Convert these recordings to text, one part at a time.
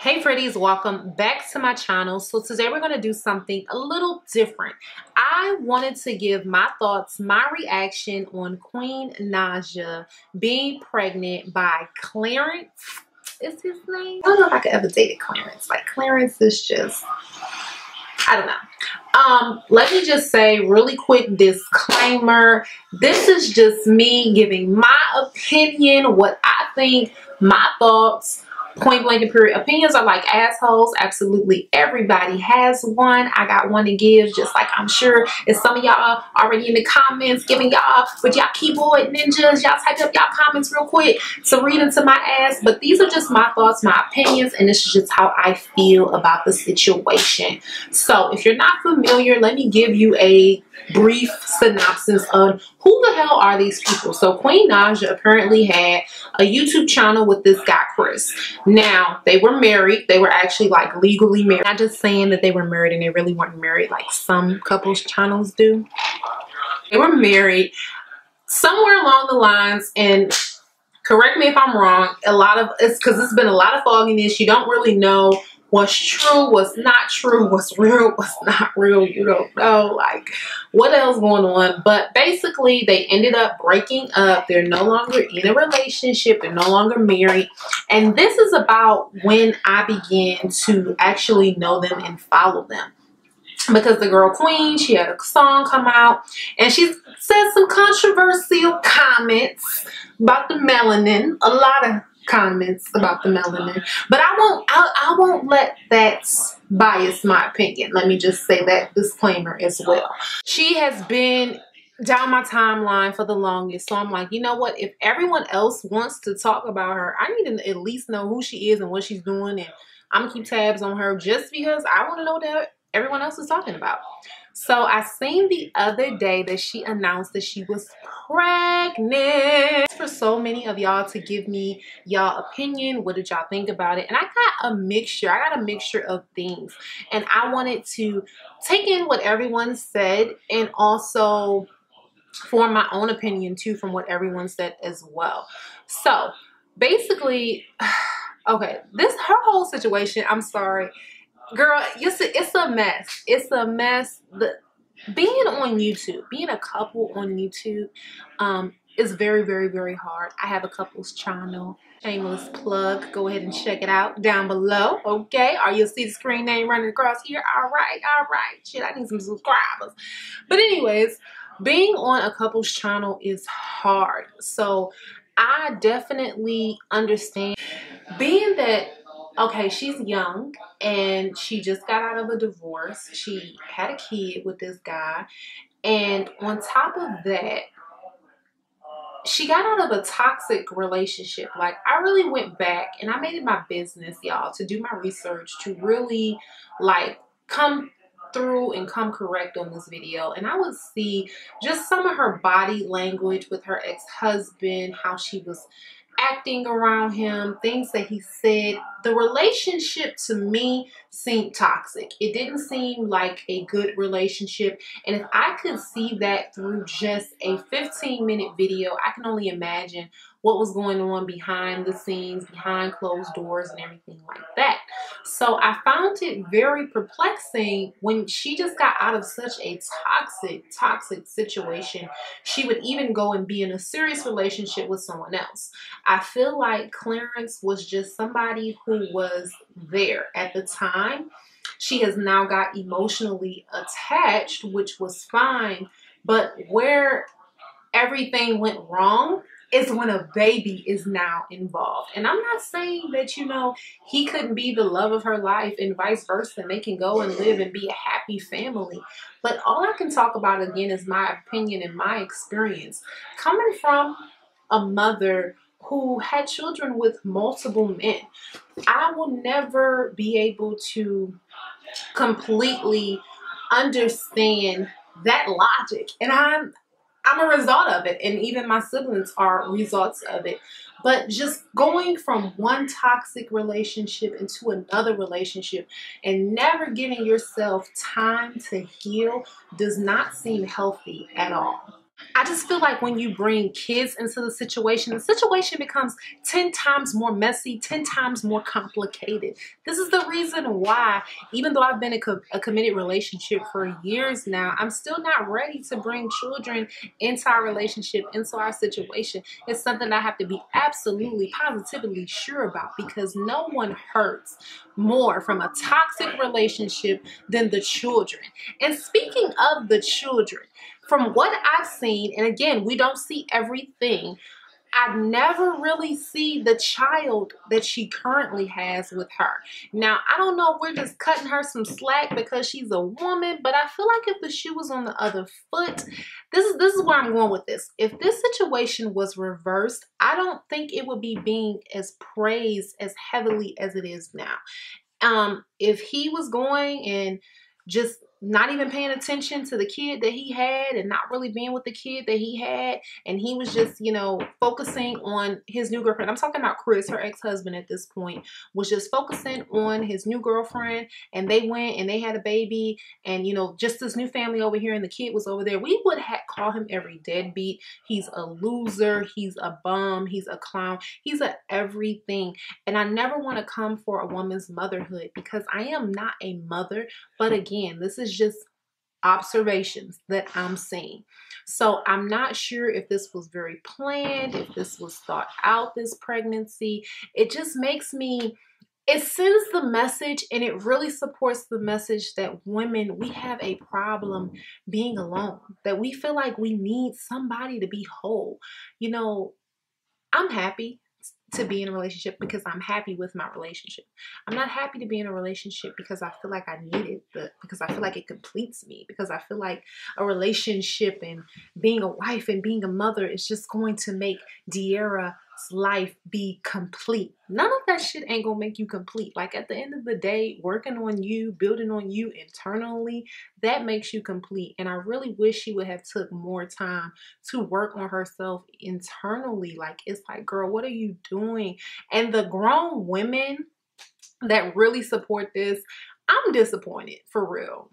Hey pretties, welcome back to my channel. So today we're going to do something a little different. I wanted to give my thoughts, my reaction on Queen Naja being pregnant by Clarence. Is his name? I don't know if I could ever date Clarence. Like, Clarence is just, I don't know. Let me just say really quick disclaimer. This is just me giving my opinion, what I think, my thoughts. Point blank and period. Opinions are like assholes. Absolutely everybody has one. I got one to give, just like I'm sure if some of y'all already in the comments giving y'all with y'all keyboard ninjas, y'all type up y'all comments real quick to read into my ass. But these are just my thoughts, my opinions, and this is just how I feel about the situation. So if you're not familiar, let me give you a brief synopsis on who the hell are these people. So Queen Naja apparently had a YouTube channel with this guy Chris. Now they were married. They were actually like legally married. Not just saying that they were married and they really weren't married like some couples channels do. They were married somewhere along the lines, and correct me if I'm wrong, it's because it's been a lot of fogginess. You don't really know what's true, what's not true, what's real, what's not real. You don't know like what else going on. But basically they ended up breaking up. They're no longer in a relationship. They're no longer married. And this is about when I began to actually know them and follow them. Because the girl Queen, she had a song come out and she said some controversial comments about the melanin. A lot of comments about the melanin, but I won't let that bias my opinion. Let me just say that disclaimer as well. She has been down my timeline for the longest, so I'm like, you know what, if everyone else wants to talk about her, I need to at least know who she is and what she's doing, and I'm gonna keep tabs on her just because I want to know what everyone else is talking about. So I seen the other day that she announced that she was pregnant. For so many of y'all to give me y'all opinion, what did y'all think about it? And I got a mixture. Of things, and I wanted to take in what everyone said and also form my own opinion too from what everyone said as well. So basically, okay, her whole situation, I'm sorry, girl, it's a mess. It's a mess. Being on YouTube, being a couple on YouTube, is very, very, very hard. I have a couples channel. Shameless plug. Go ahead and check it out down below. Okay, or you'll see the screen name running across here. All right. Shit, I need some subscribers. But anyways, being on a couples channel is hard. So I definitely understand. Being that, okay, she's young and she just got out of a divorce. She had a kid with this guy. And on top of that, she got out of a toxic relationship. Like, I really went back and I made it my business, y'all, to do my research, to really like come through and come correct on this video. And I would see just some of her body language with her ex-husband, how she was acting around him, things that he said. The relationship to me seemed toxic. It didn't seem like a good relationship. And if I could see that through just a 15-minute video, I can only imagine what was going on behind the scenes, behind closed doors and everything like that. So I found it very perplexing when she just got out of such a toxic situation. She would even go and be in a serious relationship with someone else. I feel like Clarence was just somebody who was there at the time. She has now got emotionally attached, which was fine. But where everything went wrong is when a baby is now involved. And I'm not saying that, you know, he couldn't be the love of her life and vice versa, and they can go and live and be a happy family. But all I can talk about, again, is my opinion and my experience. Coming from a mother who had children with multiple men, I will never be able to completely understand that logic. And I'm a result of it, and even my siblings are results of it. But just going from one toxic relationship into another relationship and never giving yourself time to heal does not seem healthy at all. I just feel like when you bring kids into the situation becomes 10 times more messy, 10 times more complicated. This is the reason why, even though I've been in a committed relationship for years now, I'm still not ready to bring children into our relationship, into our situation. It's something I have to be absolutely, positively sure about, because no one hurts more from a toxic relationship than the children. And speaking of the children, from what I've seen, and again, we don't see everything, I never really see the child that she currently has with her. Now, I don't know if we're just cutting her some slack because she's a woman, but I feel like if the shoe was on the other foot, this is where I'm going with this. If this situation was reversed, I don't think it would be being as praised as heavily as it is now. If he was going and just not even paying attention to the kid that he had and not really being with the kid that he had, and he was just, you know, focusing on his new girlfriend. I'm talking about Chris, her ex-husband at this point, was just focusing on his new girlfriend, and they went and they had a baby, and, you know, just this new family over here and the kid was over there. We would call him every deadbeat. He's a loser. He's a bum. He's a clown. He's a everything. And I never want to come for a woman's motherhood because I am not a mother. But again, this is just observations that I'm seeing. So I'm not sure if this was very planned, if this was thought out, this pregnancy. It just makes me, it sends the message, and it really supports the message that women, we have a problem being alone, that we feel like we need somebody to be whole. You know, I'm happy to be in a relationship because I'm happy with my relationship. I'm not happy to be in a relationship because I feel like I need it, but because I feel like it completes me, because I feel like a relationship and being a wife and being a mother is just going to make De'Ara's life be complete. None of that shit ain't gonna make you complete. Like, at the end of the day, working on you, building on you internally, that makes you complete. And I really wish she would have took more time to work on herself internally. Like, it's like, girl, what are you doing? And the grown women that really support this, I'm disappointed, for real.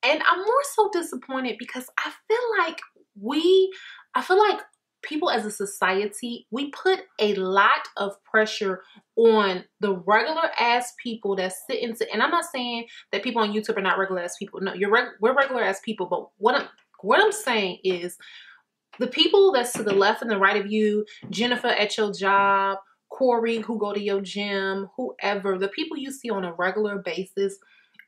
And I'm more so disappointed because I feel like people as a society, we put a lot of pressure on the regular ass people that sit into, and I'm not saying that people on YouTube are not regular ass people. No, we're regular ass people, but what I'm saying is the people that's to the left and the right of you, Jennifer at your job, Corey who go to your gym, whoever, the people you see on a regular basis,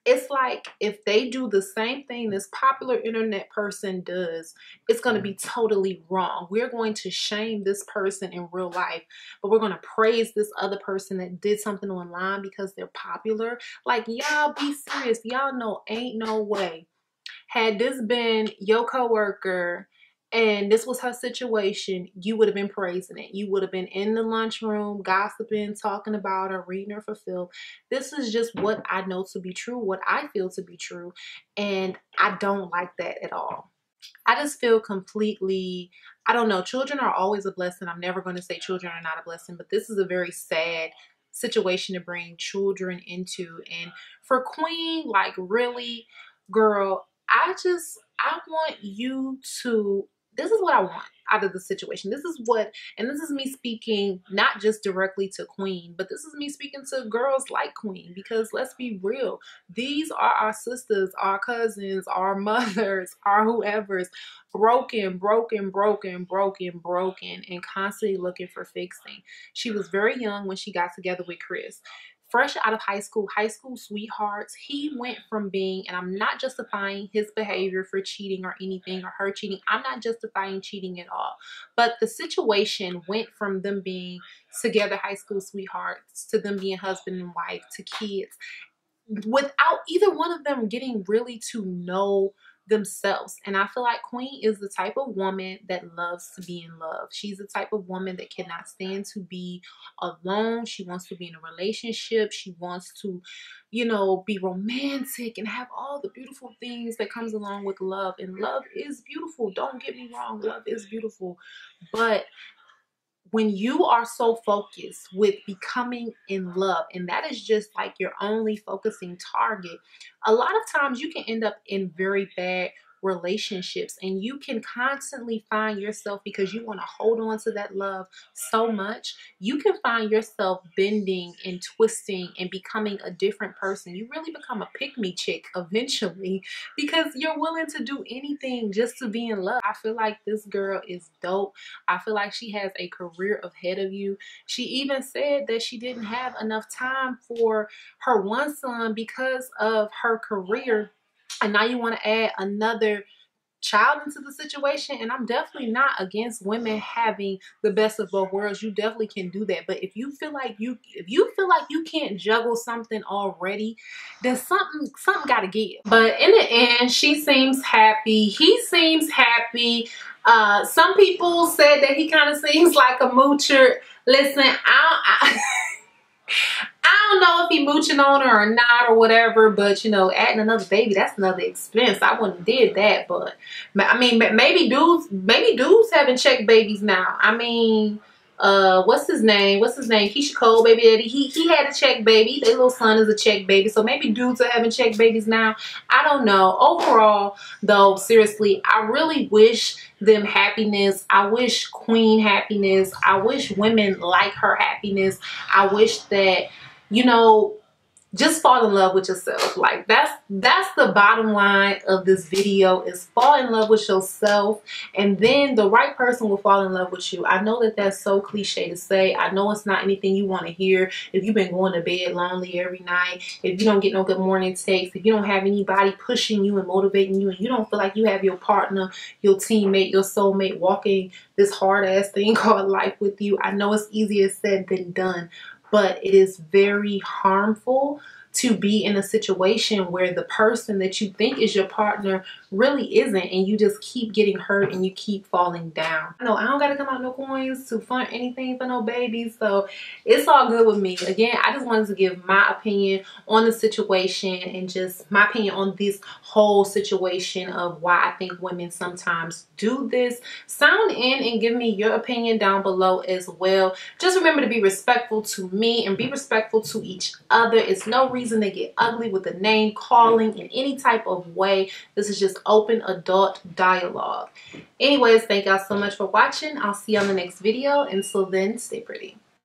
it's like if they do the same thing this popular internet person does, it's going to be totally wrong. We're going to shame this person in real life, but we're going to praise this other person that did something online because they're popular. Like, y'all be serious. Y'all know ain't no way. Had this been your coworker and this was her situation, you would have been praising it. You would have been in the lunchroom, gossiping, talking about her, reading her for Phil. This is just what I know to be true, what I feel to be true. And I don't like that at all. I just feel completely, I don't know, children are always a blessing. I'm never going to say children are not a blessing, but this is a very sad situation to bring children into. And for Queen, like, really, girl, I want you to, this is what I want out of the situation. This is what, and this is me speaking not just directly to Queen, but this is me speaking to girls like Queen, because let's be real, these are our sisters, our cousins, our mothers, our whoever's broken, and constantly looking for fixing. She was very young when she got together with Chris. Fresh out of high school sweethearts. He went from being, and I'm not justifying his behavior for cheating or anything, or her cheating. I'm not justifying cheating at all. But the situation went from them being together high school sweethearts to them being husband and wife to kids, without either one of them getting really to know themselves. And I feel like Queen is the type of woman that loves to be in love. She's the type of woman that cannot stand to be alone. She wants to be in a relationship. She wants to, you know, be romantic and have all the beautiful things that comes along with love. And love is beautiful. Don't get me wrong. Love is beautiful. But when you are so focused with becoming in love, and that is just like your only focusing target, a lot of times you can end up in very bad relationships, and you can constantly find yourself, because you want to hold on to that love so much, you can find yourself bending and twisting and becoming a different person. You really become a pick-me chick eventually, because you're willing to do anything just to be in love. I feel like this girl is dope. I feel like she has a career ahead of you. She even said that she didn't have enough time for her one son because of her career, and now you want to add another child into the situation. And I'm definitely not against women having the best of both worlds. You definitely can do that. But if you feel like you can't juggle something already, then something got to give. But in the end, she seems happy. He seems happy. Some people said that he kind of seems like a moocher. Listen, I don't know if he mooching on her or not or whatever, but you know, adding another baby, that's another expense. I wouldn't have did that, but I mean, maybe dudes having check babies now. I mean, what's his name? Keisha Cole, baby daddy. He had a check baby. Their little son is a check baby. So maybe dudes are having check babies now. I don't know. Overall, though, seriously, I really wish them happiness. I wish Queen happiness. I wish women like her happiness. I wish that, you know, just fall in love with yourself. Like that's the bottom line of this video, is fall in love with yourself, and then the right person will fall in love with you. I know that that's so cliche to say. I know it's not anything you want to hear if you've been going to bed lonely every night, if you don't get no good morning texts, if you don't have anybody pushing you and motivating you, and you don't feel like you have your partner, your teammate, your soulmate walking this hard ass thing called life with you. I know it's easier said than done, but it is very harmful to be in a situation where the person that you think is your partner really isn't, and you just keep getting hurt and you keep falling down. No, I don't gotta come out no coins to fund anything for no babies, so it's all good with me. Again, I just wanted to give my opinion on the situation, and just my opinion on this whole situation of why I think women sometimes do this. Sound in and give me your opinion down below as well. Just remember to be respectful to me and be respectful to each other. It's no reason to get ugly with the name calling in any type of way. This is just open adult dialogue. Anyways, thank y'all so much for watching. I'll see you on the next video. Until then, stay pretty.